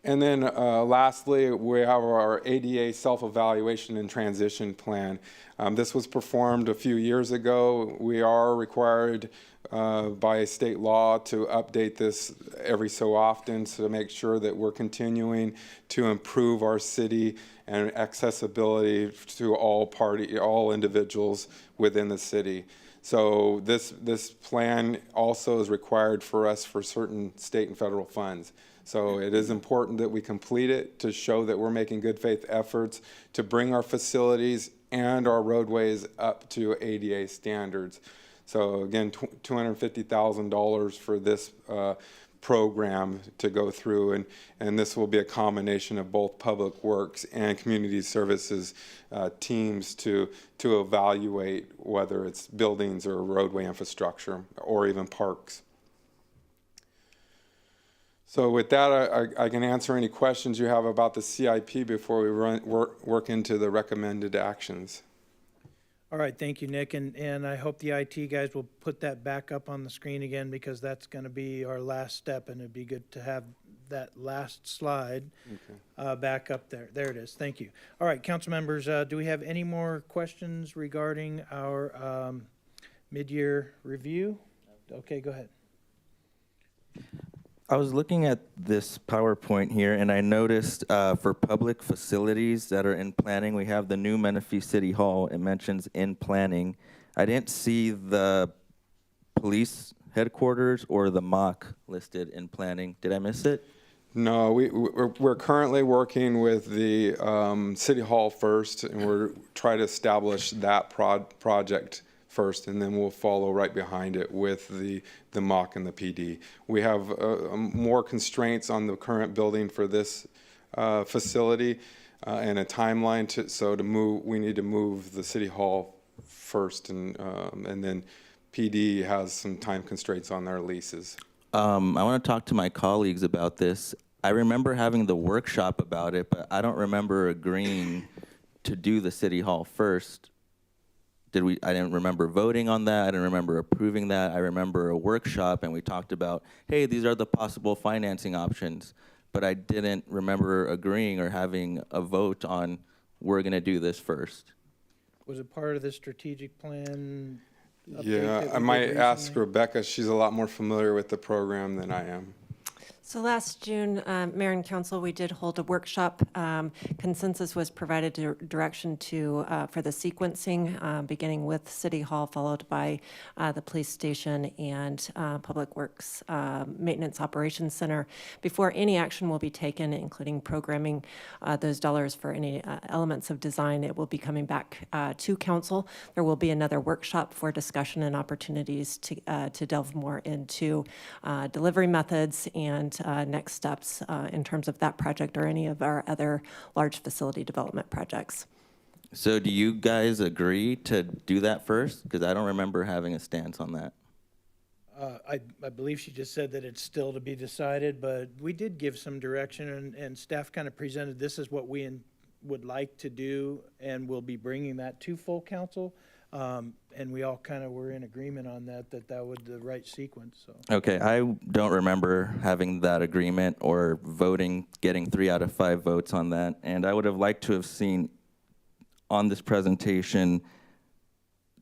And then lastly, we have our ADA self-evaluation and transition plan. This was performed a few years ago. We are required by state law to update this every so often to make sure that we're continuing to improve our city and accessibility to all individuals within the city. So this plan also is required for us for certain state and federal funds. So it is important that we complete it to show that we're making good faith efforts to bring our facilities and our roadways up to ADA standards. So again, $250,000 for this program to go through, and this will be a combination of both Public Works and Community Services teams to evaluate whether it's buildings or roadway infrastructure or even parks. So with that, I can answer any questions you have about the CIP before we work into the recommended actions. All right, thank you, Nick, and I hope the IT guys will put that back up on the screen again, because that's going to be our last step, and it'd be good to have that last slide back up there. There it is. Thank you. All right, council members, do we have any more questions regarding our mid-year review? Okay, go ahead. I was looking at this PowerPoint here, and I noticed for public facilities that are in planning, we have the new Menifee City Hall. It mentions in planning. I didn't see the police headquarters or the MOC listed in planning. Did I miss it? No, we're currently working with the City Hall first, and we're trying to establish that project first, and then we'll follow right behind it with the MOC and the PD. We have more constraints on the current building for this facility and a timeline so to move. We need to move the City Hall first, and then PD has some time constraints on their leases. I want to talk to my colleagues about this. I remember having the workshop about it, but I don't remember agreeing to do the City Hall first. I didn't remember voting on that. I didn't remember approving that. I remember a workshop, and we talked about, hey, these are the possible financing options. But I didn't remember agreeing or having a vote on, we're going to do this first. Was it part of the strategic plan update Yeah, that we I might did ask recently? Rebecca. She's a lot more familiar with the program than I am. So last June, Mayor and Council, we did hold a workshop. Consensus was provided direction for the sequencing, beginning with City Hall, followed by the police station and Public Works Maintenance Operations Center. Before any action will be taken, including programming those dollars for any elements of design, it will be coming back to Council. There will be another workshop for discussion and opportunities to delve more into delivery methods and next steps in terms of that project or any of our other large facility development projects. So do you guys agree to do that first? Because I don't remember having a stance on that. I believe she just said that it's still to be decided, but we did give some direction, and staff kind of presented this is what we would like to do, and we'll be bringing that to full council. And we all kind of were in agreement on that was the right sequence, so. Okay, I don't remember having that agreement or voting, getting 3 out of 5 votes on that. And I would have liked to have seen on this presentation,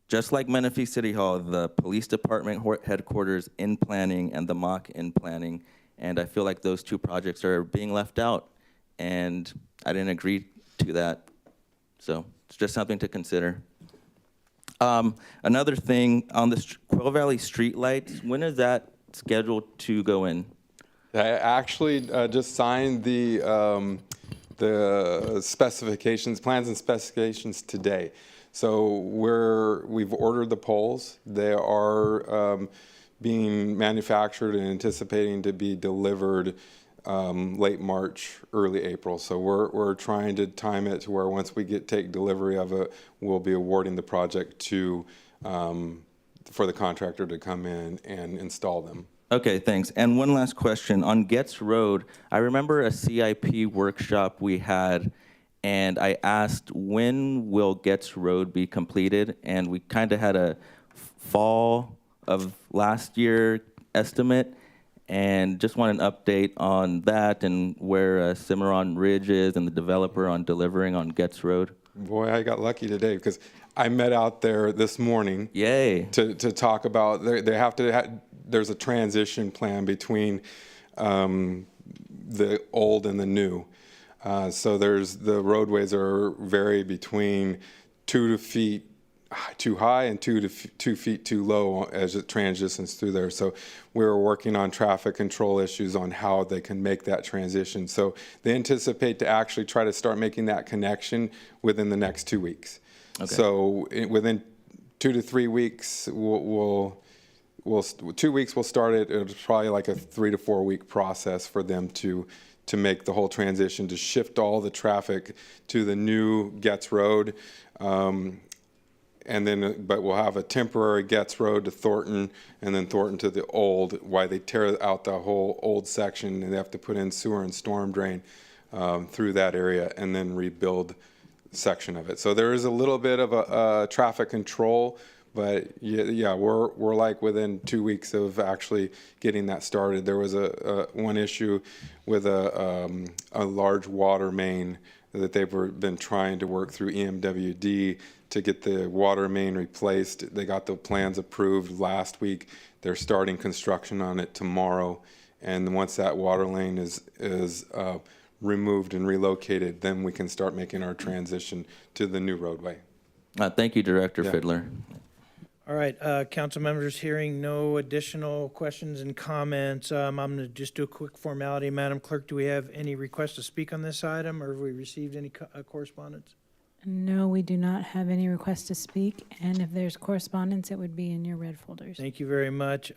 just like Menifee City Hall, the police department headquarters in planning and the mock in planning. And I feel like those 2 projects are being left out, and I didn't agree to that. So it's just something to consider. Another thing on the Quail Valley streetlights, when is that scheduled to go in? I actually just signed the specifications, plans and specifications today. So we've ordered the poles. They are being manufactured and anticipating to be delivered late March, early April. So we're trying to time it to where once we take delivery of it, we'll be awarding the project to for the contractor to come in and install them. Okay, thanks. And one last question. On Getz Road, I remember a CIP workshop we had, and I asked when will Getz Road be completed, and we kind of had a fall of last year estimate. And just want an update on that and where Cimarron Ridge is and the developer on delivering on Getz Road. Boy, I got lucky today because I met out there this morning. Yay. To talk about, there's a transition plan between the old and the new. So the roadways vary between 2 feet too high and 2 feet too low as it transitions through there. So we're working on traffic control issues on how they can make that transition. So they anticipate to actually try to start making that connection within the next 2 weeks. Okay. So within 2 to 3 weeks, 2 weeks we'll start it. It's probably like a 3 to 4 week process for them to make the whole transition, to shift all the traffic to the new Getz Road. But we'll have a temporary Getz Road to Thornton, and then Thornton to the old, why they tear out the whole old section, and they have to put in sewer and storm drain through that area, and then rebuild a section of it. So there is a little bit of a traffic control, but yeah, we're like within 2 weeks of actually getting that started. There was one issue with a large water main that they've been trying to work through EMWD to get the water main replaced. They got the plans approved last week. They're starting construction on it tomorrow. And once that water lane is removed and relocated, then we can start making our transition to the new roadway. Thank you, Director Fiddler. All right, council members, hearing no additional questions and comments, I'm going to just do a quick formality. Madam Clerk, do we have any requests to speak on this item, or have we received any correspondence? No, we do not have any requests to speak, and if there's correspondence, it would be in your red folders. Thank you very much.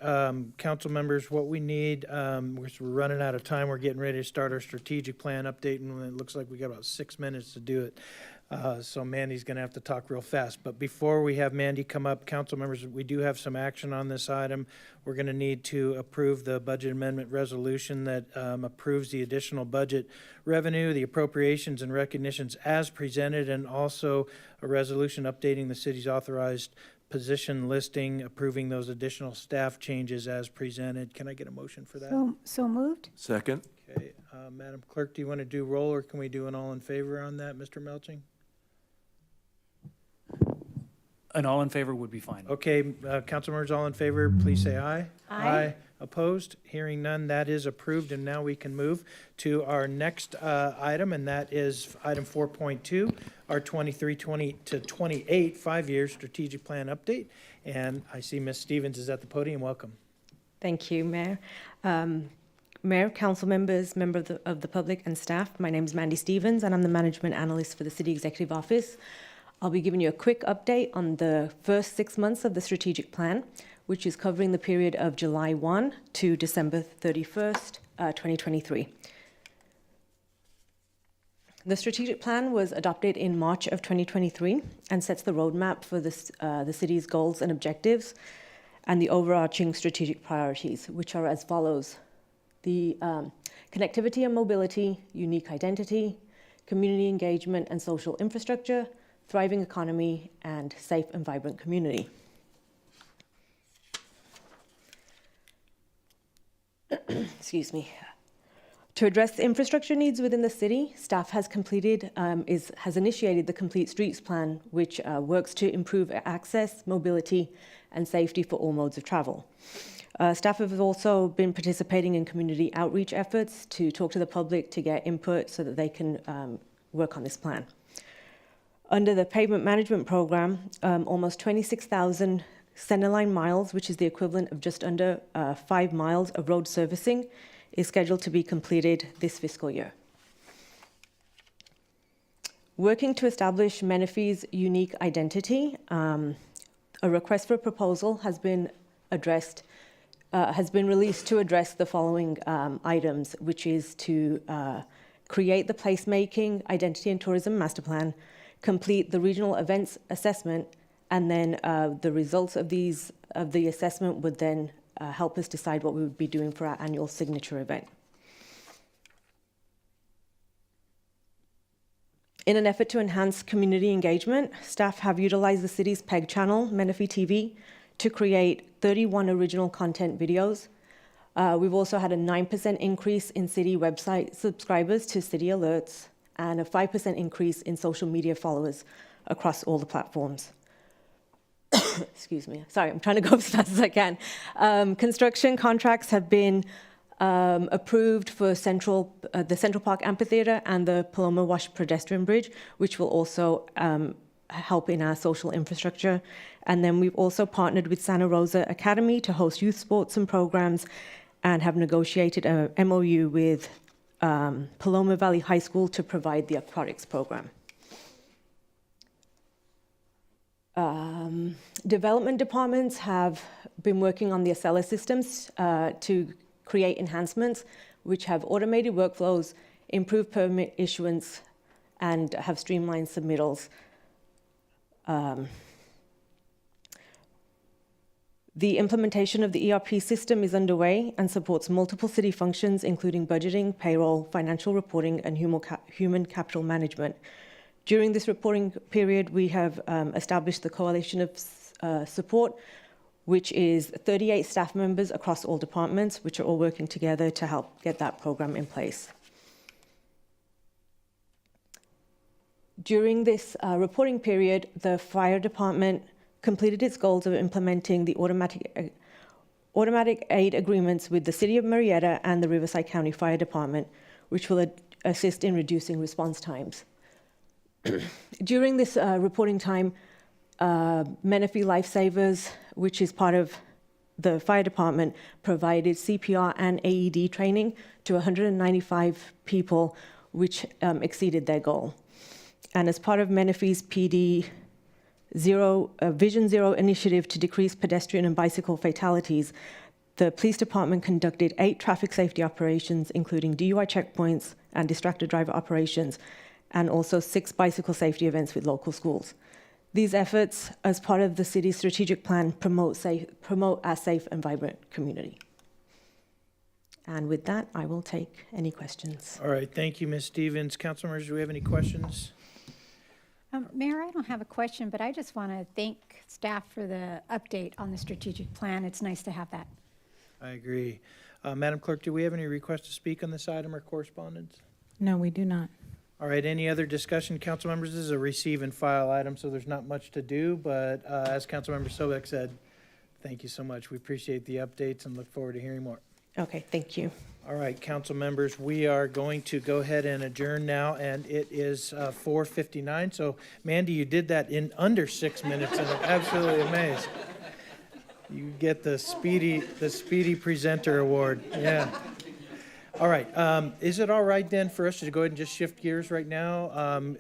Council members, what we need, we're running out of time. We're getting ready to start our strategic plan update, and it looks like we got about 6 minutes to do it. So Mandy's going to have to talk real fast. But before we have Mandy come up, council members, we do have some action on this item. We're going to need to approve the budget amendment resolution that approves the additional budget revenue, the appropriations and recognitions as presented, and also a resolution updating the city's authorized position listing, approving those additional staff changes as presented. Can I get a motion for that? So moved? Second. Okay. Madam Clerk, do you want to do roll, or can we do an all in favor on that, Mr. Melching? An all in favor would be fine. Okay, council members, all in favor, please say aye. Aye. Opposed? Hearing none, that is approved, and now we can move to our next item, and that is item 4.2, our 23-20 to 28 5-year strategic plan update. And I see Ms. Stevens is at the podium. Welcome. Thank you, Mayor. Mayor, council members, members of the public and staff, my name is Mandy Stevens, and I'm the management analyst for the City Executive Office. I'll be giving you a quick update on the first 6 months of the strategic plan, which is covering the period of July 1 to December 31st, 2023. The strategic plan was adopted in March of 2023 and sets the roadmap for the city's goals and objectives and the overarching strategic priorities, which are as follows. The connectivity and mobility, unique identity, community engagement and social infrastructure, thriving economy, and safe and vibrant community. Excuse me. To address the infrastructure needs within the city, staff has initiated the Complete Streets Plan, which works to improve access, mobility, and safety for all modes of travel. Staff have also been participating in community outreach efforts to talk to the public to get input so that they can work on this plan. Under the pavement management program, almost 26,000 centerline miles, which is the equivalent of just under 5 miles of road servicing, is scheduled to be completed this fiscal year. Working to establish Menifee's unique identity, a request for a proposal has been released to address the following items, which is to create the placemaking, identity and tourism master plan, complete the regional events assessment, and then the results of the assessment would then help us decide what we would be doing for our annual signature event. In an effort to enhance community engagement, staff have utilized the city's PEG channel, Menifee TV, to create 31 original content videos. We've also had a 9% increase in city website subscribers to city alerts and a 5% increase in social media followers across all the platforms. Excuse me. Sorry, I'm trying to go as fast as I can. Construction contracts have been approved for the Central Park Amphitheater and the Paloma Wash pedestrian bridge, which will also help in our social infrastructure. And then we've also partnered with Santa Rosa Academy to host youth sports and programs and have negotiated a MOU with Paloma Valley High School to provide the aquatics program. Development departments have been working on the Acela systems to create enhancements which have automated workflows, improved permit issuance, and have streamlined submittals. The implementation of the ERP system is underway and supports multiple city functions, including budgeting, payroll, financial reporting, and human capital management. During this reporting period, we have established the Coalition of Support, which is 38 staff members across all departments, which are all working together to help get that program in place. During this reporting period, the fire department completed its goals of implementing the automatic aid agreements with the City of Marietta and the Riverside County Fire Department, which will assist in reducing response times. During this reporting time, Menifee Lifesavers, which is part of the fire department, provided CPR and AED training to 195 people, which exceeded their goal. And as part of Menifee's PD Vision Zero initiative to decrease pedestrian and bicycle fatalities, the police department conducted 8 traffic safety operations, including DUI checkpoints and distracted driver operations, and also 6 bicycle safety events with local schools. These efforts, as part of the city's strategic plan, promote a safe and vibrant community. And with that, I will take any questions. All right, thank you, Ms. Stevens. Council members, do we have any questions? Mayor, I don't have a question, but I just want to thank staff for the update on the strategic plan. It's nice to have that. I agree. Madam Clerk, do we have any requests to speak on this item or correspondence? No, we do not. All right, any other discussion, council members? This is a receive and file item, so there's not much to do, but as Councilmember Sobek said, thank you so much. We appreciate the updates and look forward to hearing more. Okay, thank you. All right, council members, we are going to go ahead and adjourn now, and it is 4:59. So Mandy, you did that in under 6 minutes, and I'm absolutely amazed. You get the speedy presenter award. Yeah. All right. Is it all right then for us to go ahead and just shift gears right now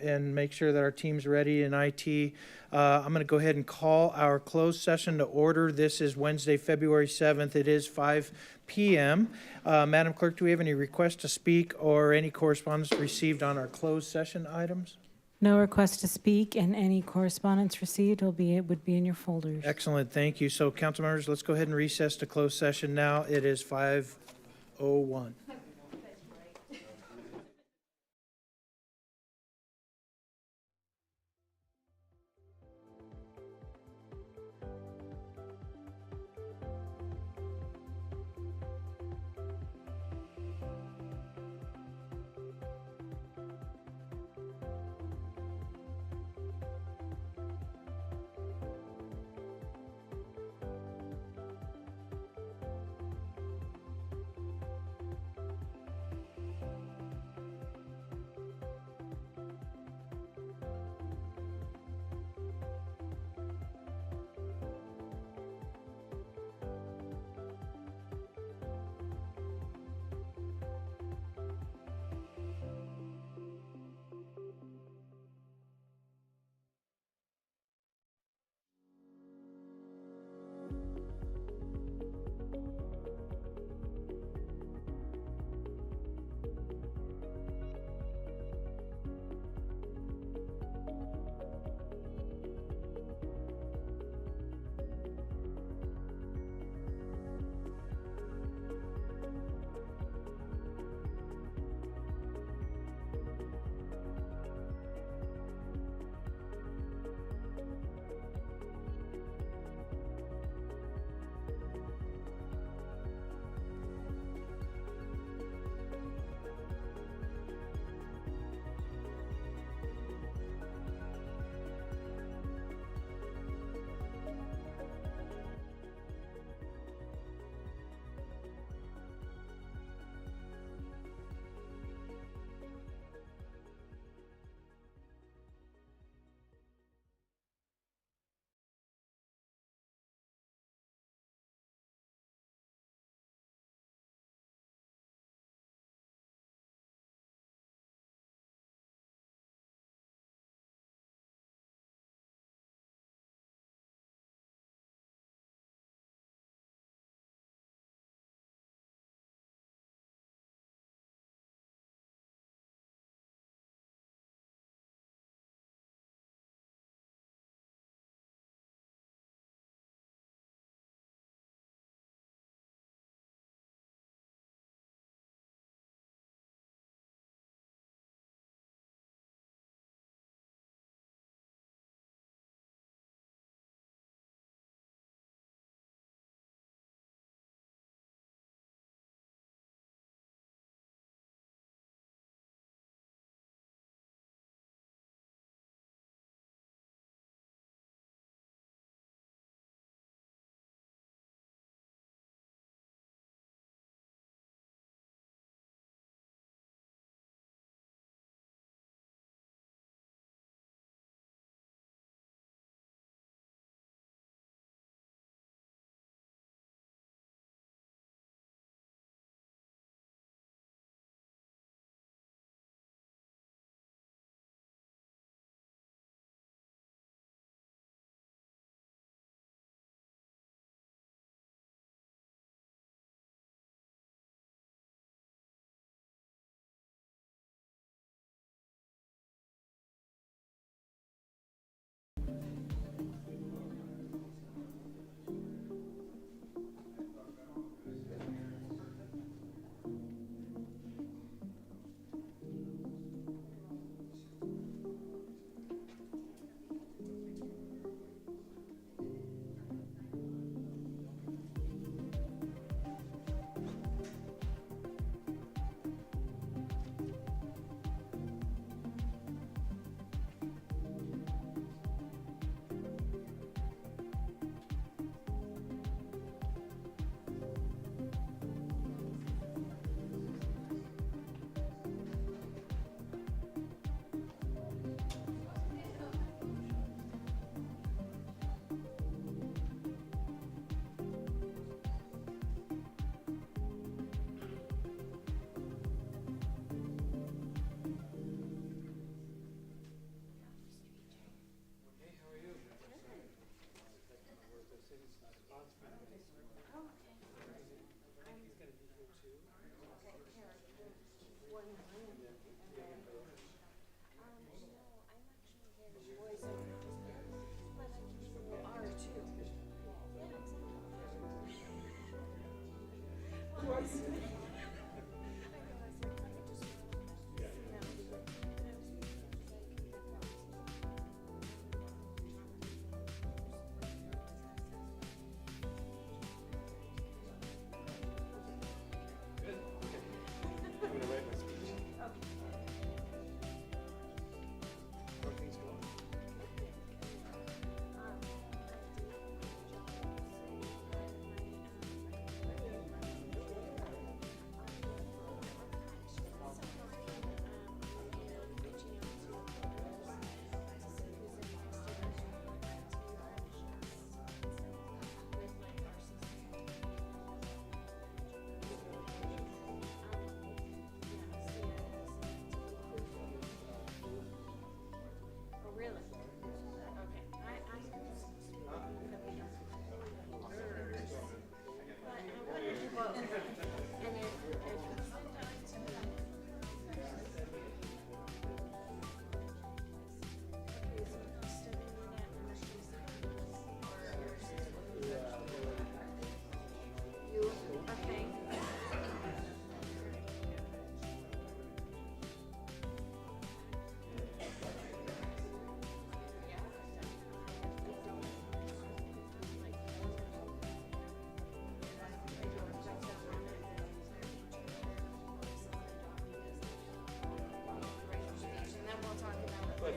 and make sure that our team's ready in IT? I'm going to go ahead and call our closed session to order. This is Wednesday, February 7th. It is 5 p.m. Madam Clerk, do we have any requests to speak or any correspondence received on our closed session items? No request to speak, and any correspondence received would be in your folders. Excellent. Thank you. So, council members, let's go ahead and recess to closed session now. It is 5:01.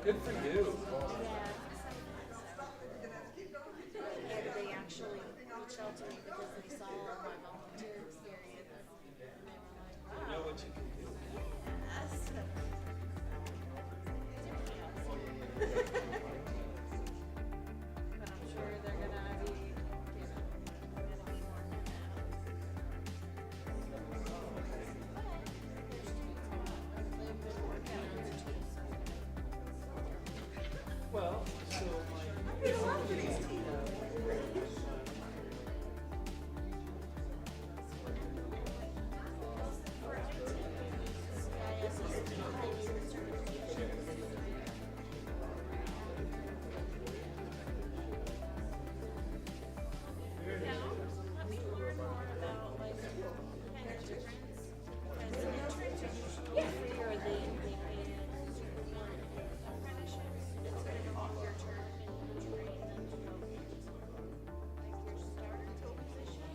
Good for you. They actually reached out to me because they saw my volunteer experience. And they were like, wow. Know what you can do. Yes. But I'm sure they're gonna be, gonna be working They've been working on it too. Well, so Let me learn more about like kind of difference. Because interns are usually free or they pay apprenticeships. It's kind of a longer term and you train them to go like your starter position.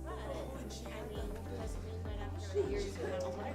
But I mean, doesn't mean that after a year you can